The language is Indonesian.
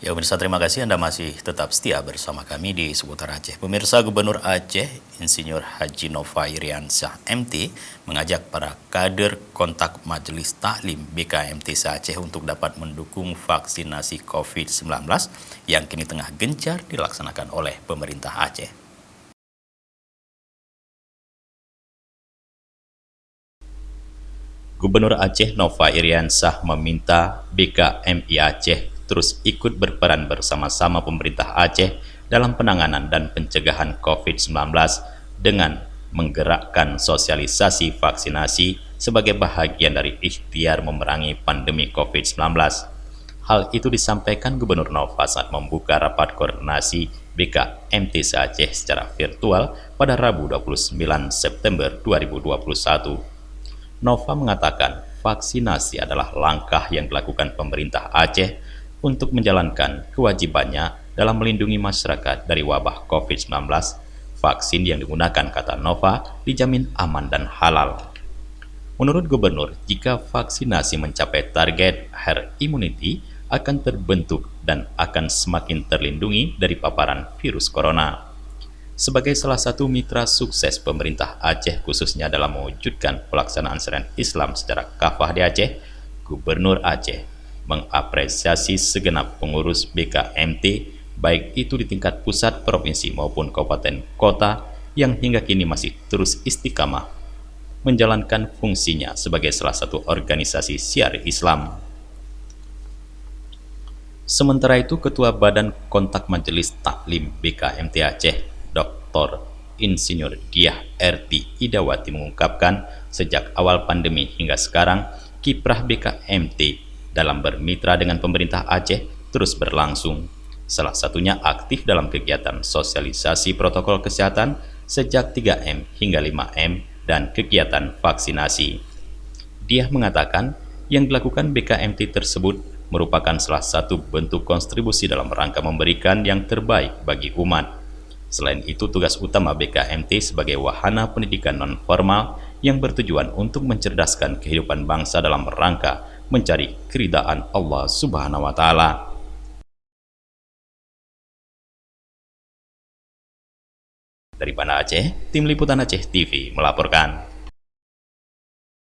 Ya pemirsa, terima kasih Anda masih tetap setia bersama kami di Seputar Aceh. Pemirsa, Gubernur Aceh Insinyur Haji Nova Iriansyah MT mengajak para kader kontak Majelis Taklim BKMT se-Aceh untuk dapat mendukung vaksinasi COVID-19 yang kini tengah gencar dilaksanakan oleh pemerintah Aceh. Gubernur Aceh Nova Iriansyah meminta BKMI Aceh terus ikut berperan bersama-sama pemerintah Aceh dalam penanganan dan pencegahan COVID-19 dengan menggerakkan sosialisasi vaksinasi sebagai bahagian dari ikhtiar memerangi pandemi COVID-19. Hal itu disampaikan Gubernur Nova saat membuka rapat koordinasi BKMT se-Aceh secara virtual pada Rabu 29 September 2021. Nova mengatakan vaksinasi adalah langkah yang dilakukan pemerintah Aceh untuk menjalankan kewajibannya dalam melindungi masyarakat dari wabah COVID-19. Vaksin yang digunakan, kata Nova, dijamin aman dan halal. Menurut Gubernur, jika vaksinasi mencapai target herd immunity, akan terbentuk dan akan semakin terlindungi dari paparan virus corona. Sebagai salah satu mitra sukses pemerintah Aceh khususnya dalam mewujudkan pelaksanaan syariat Islam secara kafah di Aceh, Gubernur Aceh mengapresiasi segenap pengurus BKMT baik itu di tingkat pusat, provinsi maupun kabupaten kota yang hingga kini masih terus istiqamah menjalankan fungsinya sebagai salah satu organisasi syiar Islam. Sementara itu, Ketua Badan Kontak Majelis Taklim BKMT Aceh, Dr. Insinyur Diah RT Idawati mengungkapkan sejak awal pandemi hingga sekarang, kiprah BKMT dalam bermitra dengan pemerintah Aceh terus berlangsung. Salah satunya aktif dalam kegiatan sosialisasi protokol kesehatan sejak 3M hingga 5M dan kegiatan vaksinasi. Dia mengatakan yang dilakukan BKMT tersebut merupakan salah satu bentuk kontribusi dalam rangka memberikan yang terbaik bagi umat. Selain itu, tugas utama BKMT sebagai wahana pendidikan non-formal yang bertujuan untuk mencerdaskan kehidupan bangsa dalam rangka mencari keridaan Allah Subhanahu wa Ta'ala. Dari Banda Aceh, Tim Liputan Aceh TV melaporkan.